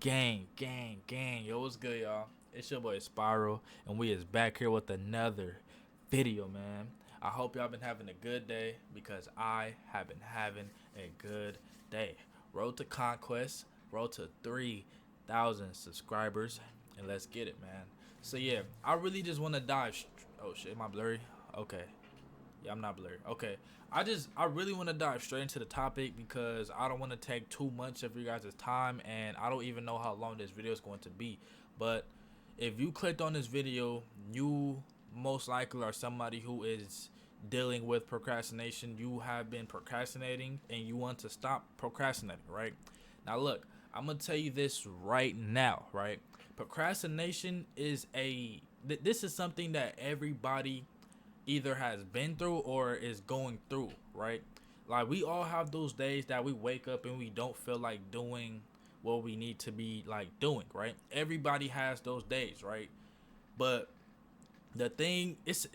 Gang. Yo, what's good, y'all? It's your boy Spiral, and we is back here with another video, man. I hope y'all been having a good day because I have been having a good day. Road to conquest, road to 3,000 subscribers, and let's get it, man. So yeah, I really just want to dive. Oh shit, am I blurry? Okay. Yeah, I'm not blurry. Okay. I really want to dive straight into the topic because I don't want to take too much of you guys' time, and I don't even know how long this video is going to be. But if you clicked on this video, you most likely are somebody who is dealing with procrastination. You have been procrastinating and you want to stop procrastinating, right? Now look, I'm going to tell you this right now, right? Procrastination is this is something that everybody either has been through or is going through, right? Like, we all have those days that we wake up and we don't feel like doing what we need to be like doing, right? Everybody has those days, right? But the thing, it's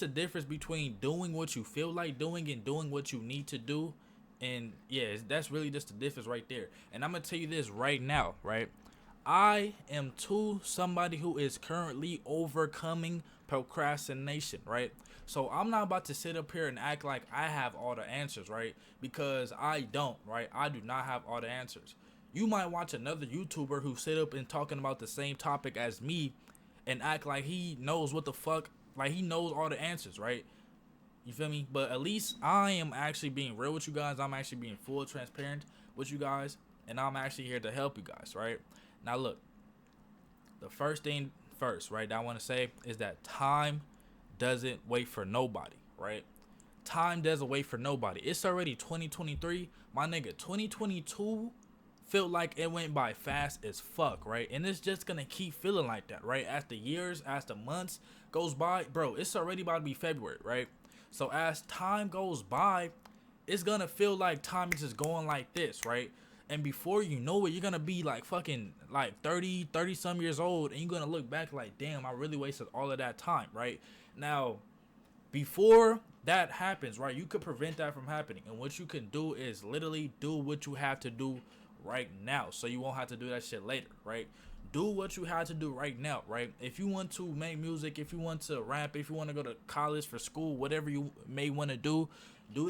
a difference between doing what you feel like doing and doing what you need to do. And yeah, that's really just the difference right there. And I'm gonna tell you this right now, right? I am too somebody who is currently overcoming procrastination, right? So I'm not about to sit up here and act like I have all the answers, right? Because I don't, right? I do not have all the answers. You might watch another YouTuber who sit up and talking about the same topic as me and act like he knows what the fuck, like he knows all the answers, right? You feel me? But at least I am actually being real with you guys. I'm actually being full transparent with you guys, and I'm actually here to help you guys, right? Now look, the first thing first, right, that I want to say is that time doesn't wait for nobody, right? Time doesn't wait for nobody. It's already 2023. My nigga, 2022 felt like it went by fast as fuck, right? And it's just gonna keep feeling like that, right? As the years, as the months goes by, bro, it's already about to be February, right? So as time goes by, it's gonna feel like time is just going like this, right? And before you know it, you're gonna be like fucking like 30 some years old, and you're gonna look back like, damn, I really wasted all of that time, right? Now, before that happens, right, you could prevent that from happening. And what you can do is literally do what you have to do right now, so you won't have to do that shit later, right? Do what you have to do right now, right? If you want to make music, if you want to rap, if you want to go to college for school, whatever you may want to do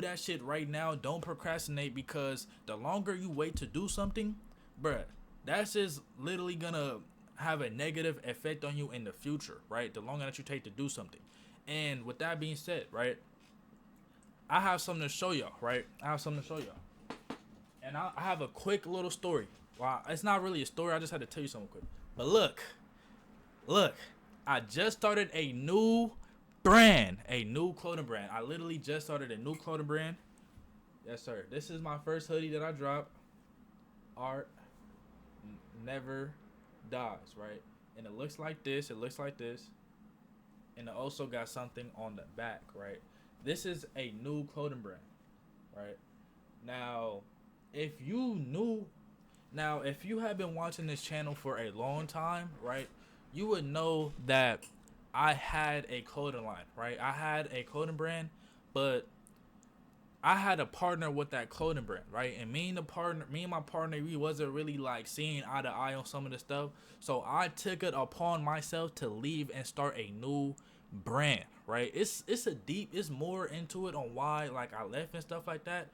that shit right now. Don't procrastinate, because the longer you wait to do something, bruh, that's just literally gonna have a negative effect on you in the future, right? The longer that you take to do something. And with that being said, right, I have something to show y'all, right? I have something to show y'all. And I have a quick little story. Well, it's not really a story. I just had to tell you something quick. But look, I just started a new brand, a new clothing brand. I literally just started a new clothing brand. Yes, sir. This is my first hoodie that I dropped. Art never dies, right? And it looks like this. It looks like this. And it also got something on the back, right? This is a new clothing brand, right? Now, if you have been watching this channel for a long time, right, you would know that I had a clothing line, right? I had a clothing brand, but I had a partner with that clothing brand, right? And me and my partner, we wasn't really like seeing eye to eye on some of the stuff. So I took it upon myself to leave and start a new brand, right? It's more into it on why like I left and stuff like that.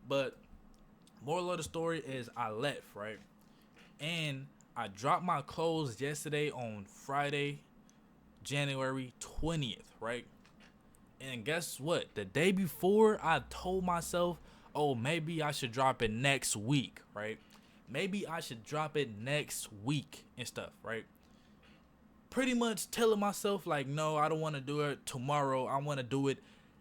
But moral of the story is I left, right? And I dropped my clothes yesterday on Friday, January 20th, right? And guess what? The day before, I told myself, oh, maybe I should drop it next week, right? Maybe I should drop it next week and stuff, right? Pretty much telling myself, like, no, I don't want to do it tomorrow. I want to do it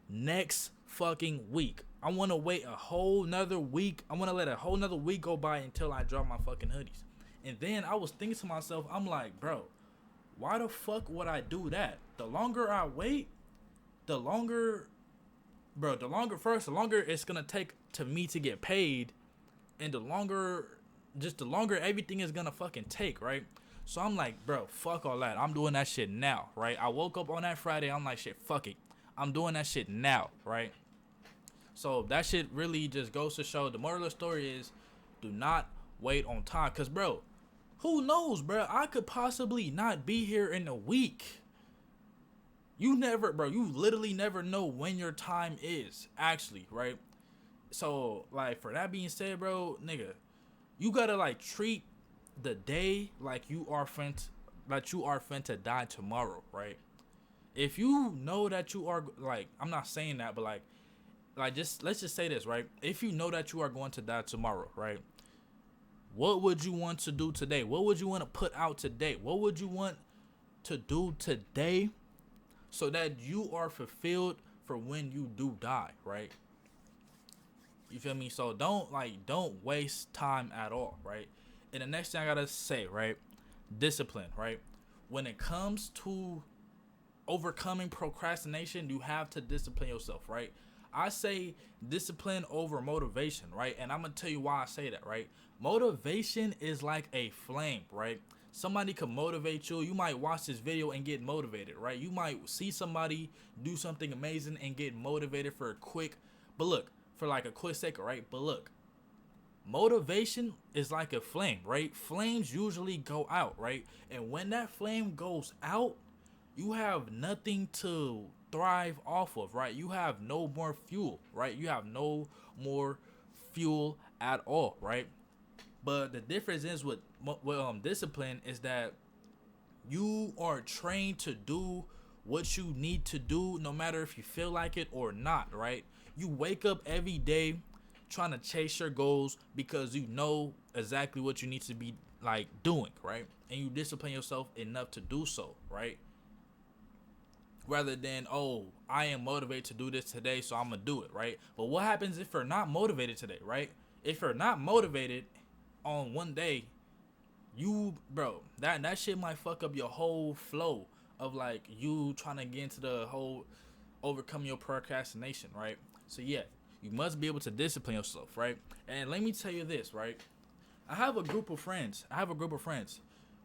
next fucking week. I want to wait a whole nother week. I want to let a whole nother week go by until I drop my fucking hoodies. And then I was thinking to myself, I'm like, bro, why the fuck would I do that? The longer I wait, the longer it's gonna take to me to get paid, and the longer everything is gonna fucking take, right? So I'm like, bro, fuck all that. I'm doing that shit now, right? I woke up on that Friday, I'm like, shit, fuck it. I'm doing that shit now, right? So that shit really just goes to show, the moral of the story is, do not wait on time. Cause bro, Who knows, bro? I could possibly not be here in a week. You never, bro. You literally never know when your time is actually, right? So, like, for that being said, bro, nigga, you gotta like treat the day like you are fin to die tomorrow, right? If you know that you are like, I'm not saying that, but like just let's just say this, right? If you know that you are going to die tomorrow, right? What would you want to do today? What would you want to put out today? What would you want to do today so that you are fulfilled for when you do die, right? You feel me? So don't waste time at all, right? And the next thing I gotta say, right? Discipline, right? When it comes to overcoming procrastination, you have to discipline yourself, right? I say discipline over motivation, right? And I'm gonna tell you why I say that, right? Motivation is like a flame, right? Somebody can motivate you. You might watch this video and get motivated, right? You might see somebody do something amazing and get motivated for a quick, but look, for like a quick second, right? But look, motivation is like a flame, right? Flames usually go out, right? And when that flame goes out, you have nothing to thrive off of, right? You have no more fuel, right? You have no more fuel at all, right? But the difference is with discipline is that you are trained to do what you need to do no matter if you feel like it or not, right? You wake up every day trying to chase your goals because you know exactly what you need to be like doing, right? And you discipline yourself enough to do so, right? Rather than, oh, I am motivated to do this today, so I'm gonna do it, right? But what happens if you're not motivated today, right? If you're not motivated on one day, that shit might fuck up your whole flow of like you trying to get into the whole overcome your procrastination, right? So yeah, you must be able to discipline yourself, right? And let me tell you this, right? I have a group of friends.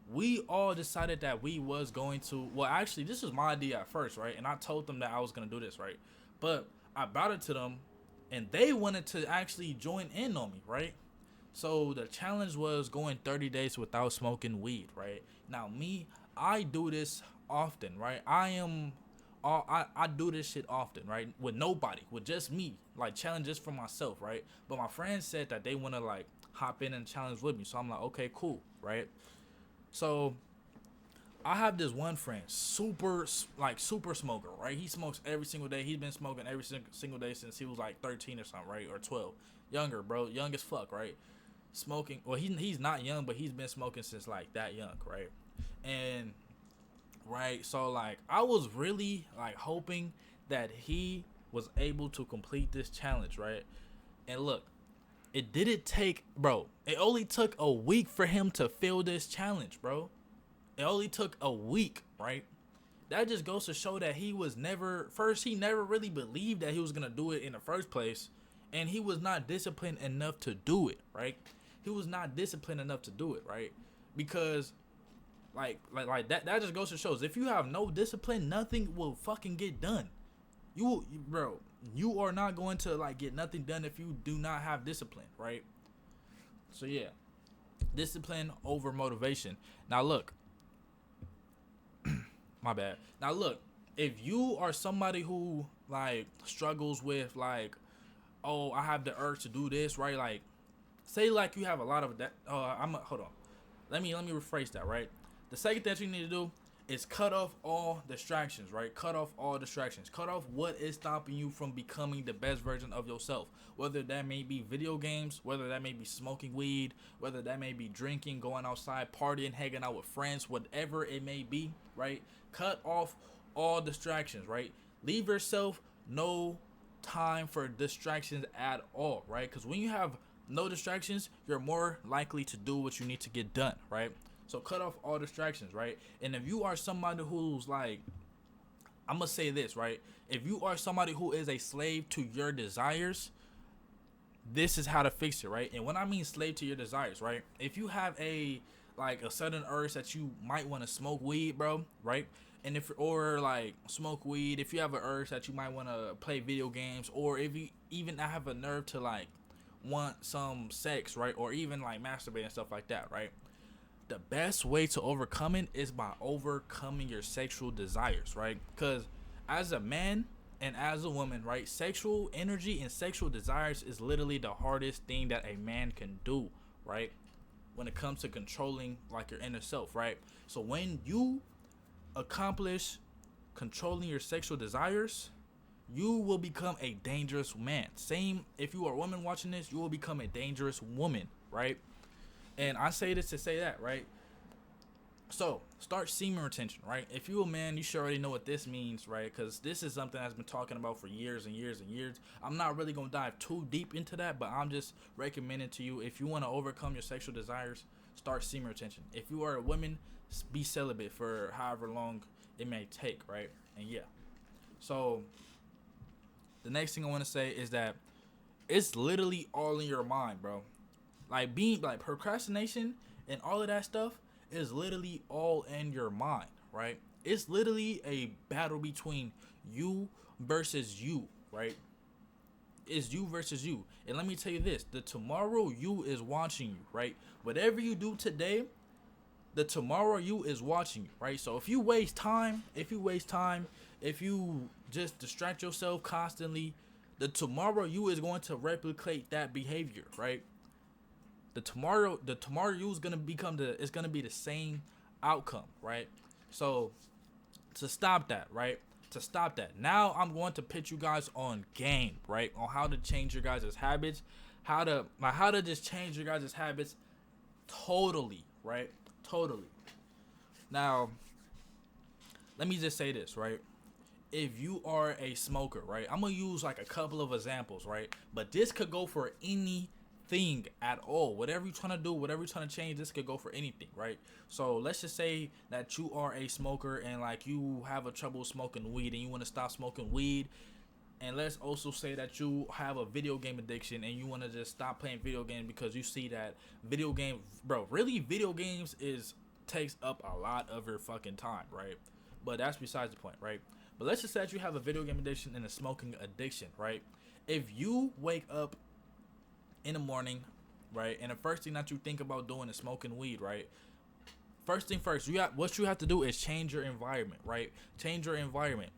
We all decided that we was going to, well, actually, this was my idea at first, right? And I told them that I was going to do this, right? But I brought it to them, and they wanted to actually join in on me, right? So the challenge was going 30 days without smoking weed, right? Now, I do this often, right? I do this shit often, right? With nobody, with just me, like challenges for myself, right? But my friends said that they want to like hop in and challenge with me. So I'm like, okay, cool, right? So I have this one friend, super smoker, right? He smokes every single day. He's been smoking every single day since he was like 13 or something, right? Or 12. Younger, bro. Young as fuck, right? Smoking. Well, he's not young, but he's been smoking since like that young, right? And right, so like I was really like hoping that he was able to complete this challenge, right? And look, it didn't take, bro. It only took a week for him to fill this challenge, bro. It only took a week, right? That just goes to show that he never really believed that he was gonna do it in the first place, and he was not disciplined enough to do it, right? He was not disciplined enough to do it, right? Because like that just goes to show if you have no discipline, nothing will fucking get done. Bro, you are not going to like get nothing done if you do not have discipline, right? So yeah, discipline over motivation. Now look, my bad. Now look, if you are somebody who like struggles with like, oh, I have the urge to do this, right? Like, say like you have a lot of that. Hold on. Let me rephrase that, right? The second thing you need to do is cut off all distractions, right? Cut off all distractions. Cut off what is stopping you from becoming the best version of yourself. Whether that may be video games, whether that may be smoking weed, whether that may be drinking, going outside, partying, hanging out with friends, whatever it may be, right? Cut off all distractions, right? Leave yourself no time for distractions at all, right? Because when you have no distractions, you're more likely to do what you need to get done, right? So cut off all distractions, right? And if you are somebody who's like, I'm gonna say this, right? If you are somebody who is a slave to your desires, this is how to fix it, right? And when I mean slave to your desires, right? If you have a sudden urge that you might want to smoke weed, bro, right? And if smoke weed, if you have an urge that you might want to play video games, or if you even have a nerve to like want some sex, right? Or even like masturbate and stuff like that, right? the best way to overcome it is by overcoming your sexual desires, right? Because as a man and as a woman, right, sexual energy and sexual desires is literally the hardest thing that a man can do, right? When it comes to controlling like your inner self, right? So when you accomplish controlling your sexual desires, you will become a dangerous man. Same if you are a woman watching this, you will become a dangerous woman, right? And I say this to say that, right? So start semen retention, right? If you're a man, you should already know what this means, right? Because this is something that's been talking about for years and years and years. I'm not really gonna dive too deep into that, but I'm just recommending to you, if you want to overcome your sexual desires, start semen retention. If you are a woman, be celibate for however long it may take, right? And yeah. So the next thing I want to say is that it's literally all in your mind, bro. Like being like procrastination and all of that stuff is literally all in your mind, right? It's literally a battle between you versus you, right? It's you versus you. And let me tell you this, the tomorrow you is watching you, right? Whatever you do today, the tomorrow you is watching you, right? So if you waste time, if you just distract yourself constantly, the tomorrow you is going to replicate that behavior, right? The tomorrow you is gonna it's gonna be the same outcome, right? So to stop that, right? To stop that, now I'm going to pitch you guys on game, right? On how to change your guys' habits, how to just change your guys' habits totally, right? Totally. Now, let me just say this, right? If you are a smoker, right? I'm gonna use like a couple of examples, right? But this could go for anything at all. Whatever you're trying to do, whatever you're trying to change, this could go for anything, right? So let's just say that you are a smoker and like you have a trouble smoking weed and you want to stop smoking weed. And let's also say that you have a video game addiction and you want to just stop playing video games because you see that video game, bro, really video games takes up a lot of your fucking time, right? But that's besides the point, right? But let's just say that you have a video game addiction and a smoking addiction, right? If you wake up in the morning, right, and the first thing that you think about doing is smoking weed, right? First thing first, what you have to do is change your environment, right? Change your environment.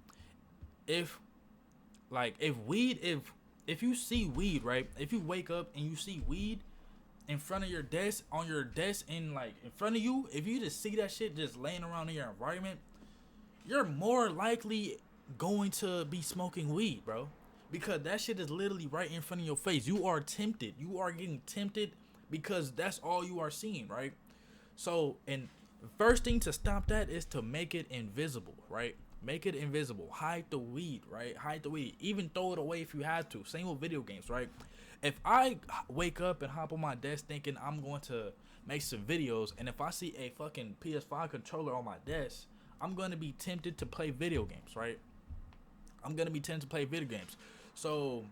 If you see weed, right? If you wake up and you see weed in front of your desk, on your desk, and like in front of you, if you just see that shit just laying around in your environment, you're more likely going to be smoking weed, bro. Because that shit is literally right in front of your face. You are tempted. You are getting tempted because that's all you are seeing, right? So, and the first thing to stop that is to make it invisible, right? Make it invisible. Hide the weed, right? Hide the weed. Even throw it away if you have to. Same with video games, right? If I wake up and hop on my desk thinking I'm going to make some videos, and if I see a fucking PS5 controller on my desk, I'm going to be tempted to play video games, right? I'm going to be tempted to play video games. So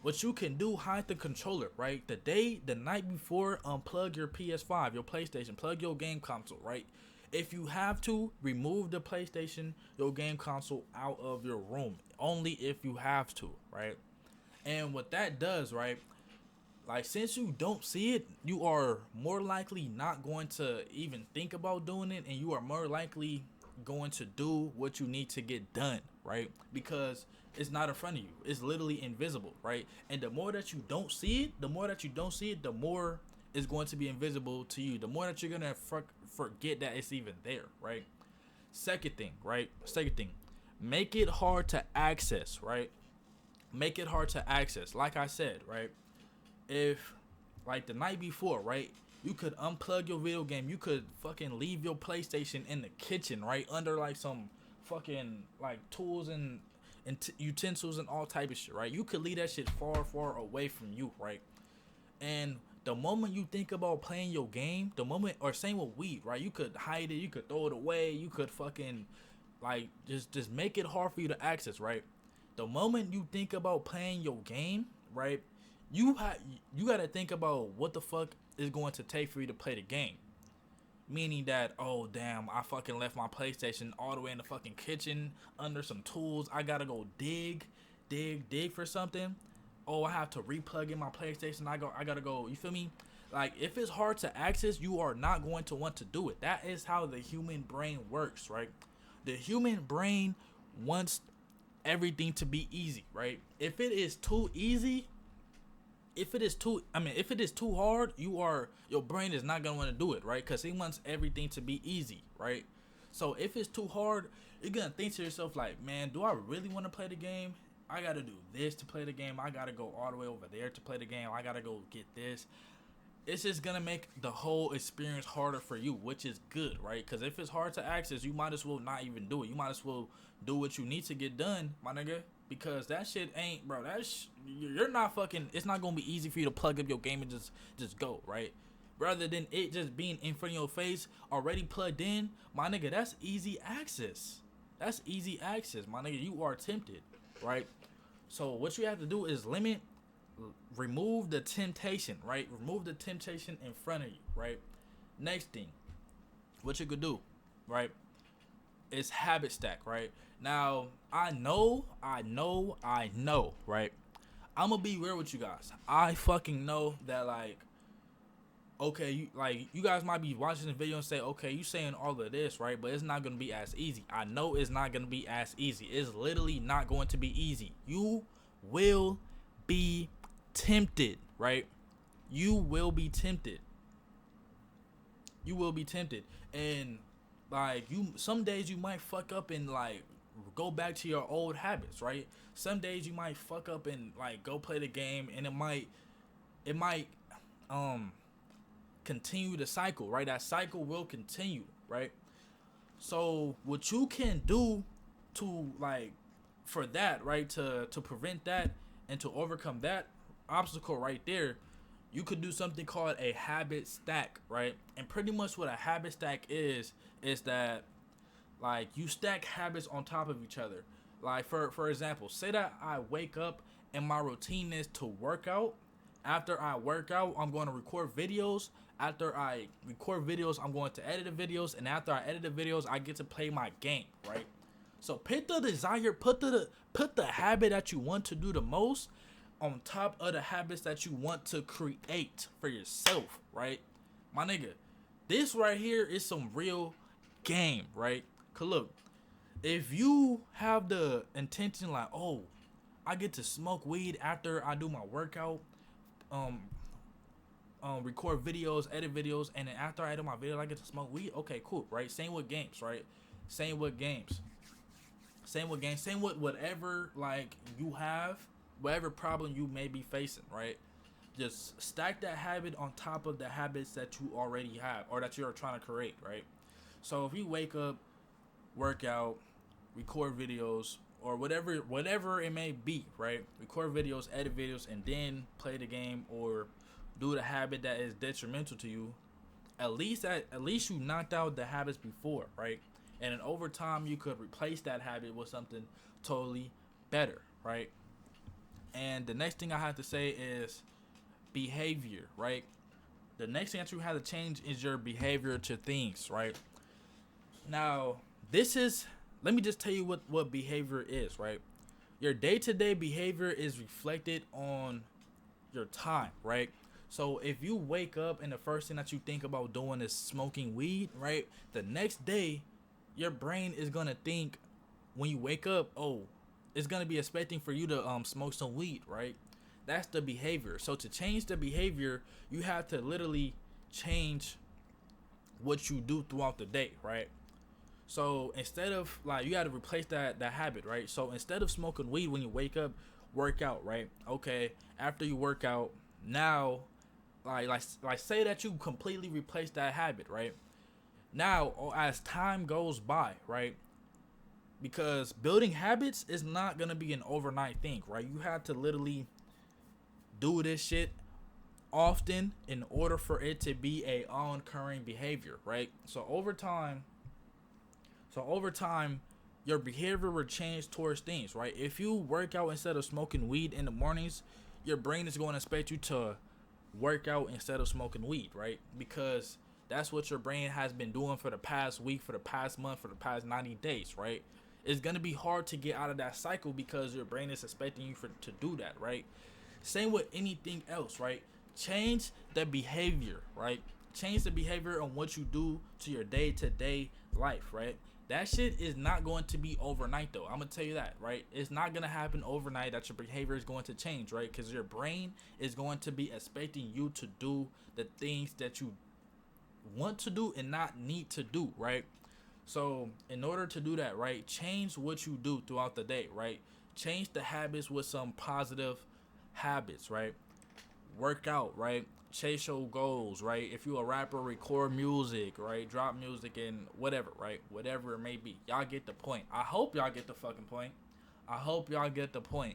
what you can do, hide the controller, right? The night before, unplug your PS5, your PlayStation, plug your game console, right? If you have to, remove the PlayStation, your game console out of your room. Only if you have to, right? And what that does, right? Like, since you don't see it, you are more likely not going to even think about doing it, and you are more likely going to do what you need to get done, right? Because it's not in front of you. It's literally invisible, right? And the more that you don't see it, the more it's going to be invisible to you. The more that you're gonna forget that it's even there, right? Second thing, make it hard to access, right? Make it hard to access. Like I said, right? If like the night before, right, you could unplug your video game. You could fucking leave your PlayStation in the kitchen, right, under like some fucking like tools and utensils and all type of shit, right? You could leave that shit far, far away from you, right? And the moment you think about playing your game, or same with weed, right? You could hide it, you could throw it away, you could fucking like just make it hard for you to access, right? The moment you think about playing your game, right, you gotta think about what the fuck is going to take for you to play the game. Meaning that, oh damn, I fucking left my PlayStation all the way in the fucking kitchen under some tools. I gotta go dig for something. Oh, I have to replug in my PlayStation. I gotta go. You feel me? Like, if it's hard to access, you are not going to want to do it. That is how the human brain works, right? The human brain wants everything to be easy, right? If it is too easy, if it is too hard, your brain is not gonna want to do it, right? Because it wants everything to be easy, right? So if it's too hard, you're gonna think to yourself like, man, do I really want to play the game? I gotta do this to play the game. I gotta go all the way over there to play the game. I gotta go get this. It's just gonna make the whole experience harder for you, which is good, right? Because if it's hard to access, you might as well not even do it. You might as well do what you need to get done, my nigga. Because that shit ain't, bro. You're not fucking. It's not gonna be easy for you to plug up your game and just go, right? Rather than it just being in front of your face, already plugged in, my nigga. That's easy access. That's easy access, my nigga. You are tempted, right? So what you have to do is remove the temptation, right? Remove the temptation in front of you, right? Next thing, what you could do, right, is habit stack, right? Now, I know, right? I'm gonna be real with you guys. I fucking know that, like, okay, you guys might be watching the video and say, okay, you saying all of this, right? But it's not gonna be as easy. I know it's not gonna be as easy. It's literally not going to be easy. You will be tempted, right? You will be tempted. And like, some days you might fuck up and like go back to your old habits, right? Some days you might fuck up and like go play the game, and it might continue the cycle, right? That cycle will continue, right? So what you can do to, like, for that, right, to prevent that and to overcome that obstacle right there, you could do something called a habit stack, right? And pretty much what a habit stack is that, like, you stack habits on top of each other. Like, for example, say that I wake up and my routine is to work out. After I work out, I'm going to record videos. After I record videos, I'm going to edit the videos. And after I edit the videos, I get to play my game, right? So put the habit that you want to do the most on top of the habits that you want to create for yourself, right? My nigga, this right here is some real game, right? Cause look, if you have the intention like, oh, I get to smoke weed after I do my workout, record videos, edit videos, and then after I edit my video, I get to smoke weed. Okay, cool, right? Same with games, right? Same with whatever, like, you have, whatever problem you may be facing, right? Just stack that habit on top of the habits that you already have or that you're trying to create, right? So if you wake up, work out, record videos, or whatever it may be, right? Record videos, edit videos, and then play the game or do the habit that is detrimental to you. At least you knocked out the habits before, right? And then over time you could replace that habit with something totally better, right? And the next thing I have to say is behavior, right? The next thing that you have to change is your behavior to things, right? Now, let me just tell you what behavior is, right? Your day-to-day behavior is reflected on your time, right? So if you wake up and the first thing that you think about doing is smoking weed, right? The next day, your brain is going to think, when you wake up, oh, it's going to be expecting for you to smoke some weed, right? That's the behavior. So to change the behavior, you have to literally change what you do throughout the day, right? So instead of, like, you got to replace that habit, right? So instead of smoking weed when you wake up, work out, right? Okay, after you work out, now, like say that you completely replace that habit, right? Now, as time goes by, right? Because building habits is not going to be an overnight thing, right? You have to literally do this shit often in order for it to be a occurring behavior, right? So over time, your behavior will change towards things, right? If you work out instead of smoking weed in the mornings, your brain is going to expect you to work out instead of smoking weed, right? Because that's what your brain has been doing for the past week, for the past month, for the past 90 days, right? It's going to be hard to get out of that cycle because your brain is expecting you to do that, right? Same with anything else, right? change the behavior, right? Change the behavior on what you do to your day-to-day life, right? That shit is not going to be overnight, though. I'm gonna tell you that, right? It's not gonna happen overnight that your behavior is going to change, right? Because your brain is going to be expecting you to do the things that you want to do and not need to do, right? So in order to do that, right, change what you do throughout the day, right? Change the habits with some positive habits, right? Work out, right? Chase your goals, right? If you a rapper, record music, right? Drop music and whatever, right? Whatever it may be. Y'all get the point. I hope y'all get the fucking point. I hope y'all get the point.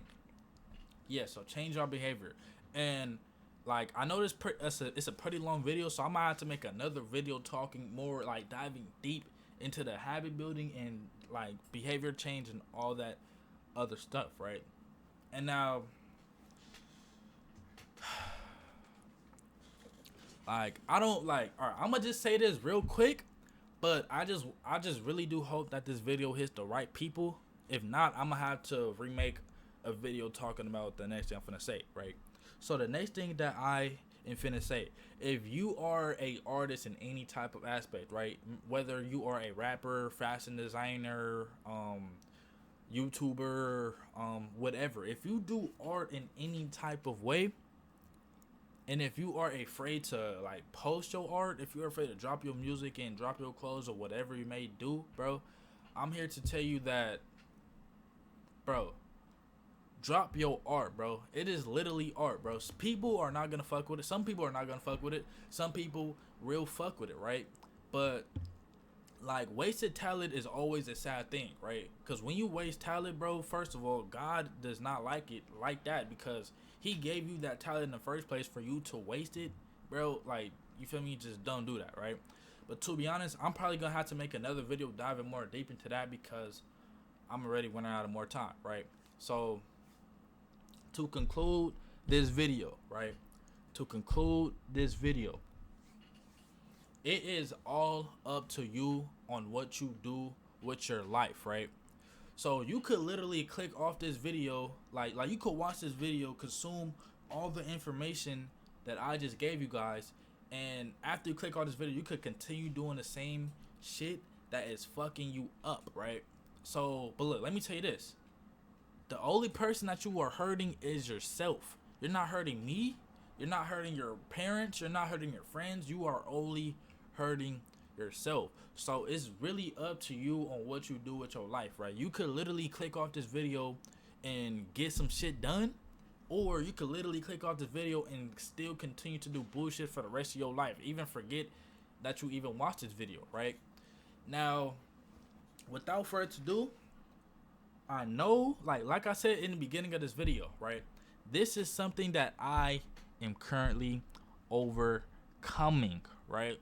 Yeah, so change your behavior. And like I know it's a pretty long video, so I might have to make another video talking more, like diving deep into the habit building and like behavior change and all that other stuff, right? And now like I don't like all right, I'm gonna just say this real quick, but I just really do hope that this video hits the right people. If not, I'm gonna have to remake a video talking about the next thing I'm finna say, right? So the next thing that I am finna say, if you are a artist in any type of aspect, right? Whether you are a rapper, fashion designer, YouTuber, whatever. If you do art in any type of way, and if you are afraid to like post your art, if you're afraid to drop your music and drop your clothes or whatever you may do, bro, I'm here to tell you that, bro, drop your art, bro. It is literally art, bro. People are not gonna fuck with it. Some people are not gonna fuck with it. Some people real fuck with it, right? But like wasted talent is always a sad thing, right? Because when you waste talent, bro, first of all, God does not like it like that, because he gave you that talent in the first place for you to waste it, bro. Like, you feel me? Just don't do that, right? But to be honest, I'm probably gonna have to make another video diving more deep into that, because I'm already running out of more time, right? So to conclude this video, right? To conclude this video, it is all up to you on what you do with your life, right? So you could literally click off this video, like you could watch this video, consume all the information that I just gave you guys, and after you click on this video, you could continue doing the same shit that is fucking you up, right? So, but look, let me tell you this. The only person that you are hurting is yourself. You're not hurting me. You're not hurting your parents. You're not hurting your friends. You are only hurting yourself. So it's really up to you on what you do with your life, right? You could literally click off this video and get some shit done, or you could literally click off this video and still continue to do bullshit for the rest of your life. Even forget that you even watched this video, right? Now, without further ado, I know, like I said in the beginning of this video, right? This is something that I am currently overcoming, right?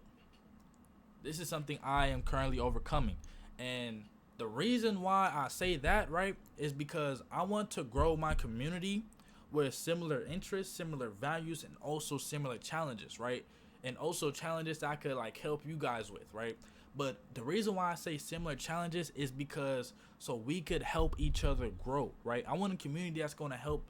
This is something I am currently overcoming. And the reason why I say that, right, is because I want to grow my community with similar interests, similar values, and also similar challenges, right? And also challenges that I could like help you guys with, right? But the reason why I say similar challenges is because so we could help each other grow, right? I want a community that's going to help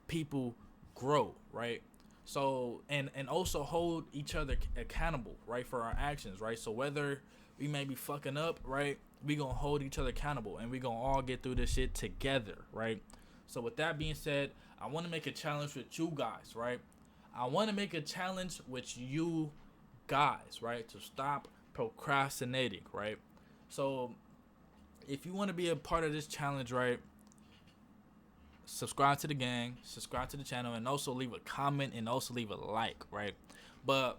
people grow, right? So and also hold each other accountable, right, for our actions, right? So whether we may be fucking up, right, we gonna hold each other accountable, and we gonna all get through this shit together, right? So with that being said, I want to make a challenge with you guys, right? I want to make a challenge with you guys, right, to stop procrastinating, right? So if you want to be a part of this challenge, right, subscribe to the gang, subscribe to the channel, and also leave a comment and also leave a like, right? But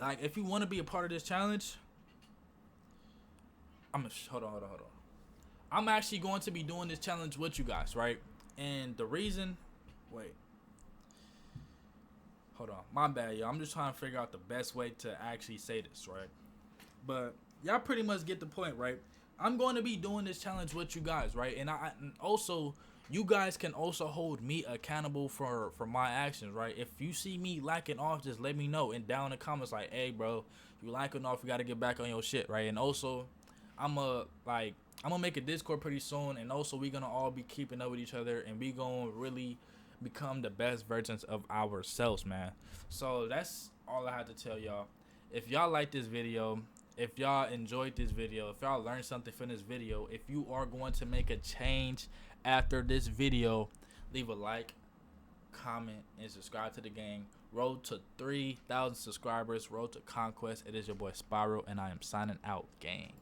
like, if you want to be a part of this challenge, hold on. I'm actually going to be doing this challenge with you guys, right? And the reason, hold on, my bad, y'all. I'm just trying to figure out the best way to actually say this, right? But y'all pretty much get the point, right? I'm going to be doing this challenge with you guys, right? And and also, you guys can also hold me accountable for my actions, right? If you see me lacking off, just let me know. And down in the comments, like, hey, bro, you lacking off, you got to get back on your shit, right? And also, I'm gonna make a Discord pretty soon, and also we gonna all be keeping up with each other, and we gonna really become the best versions of ourselves, man. So that's all I have to tell y'all. If y'all like this video, if y'all enjoyed this video, if y'all learned something from this video, if you are going to make a change after this video, leave a like, comment, and subscribe to the gang. Road to 3,000 subscribers, road to conquest. It is your boy Spiral, and I am signing out, gang.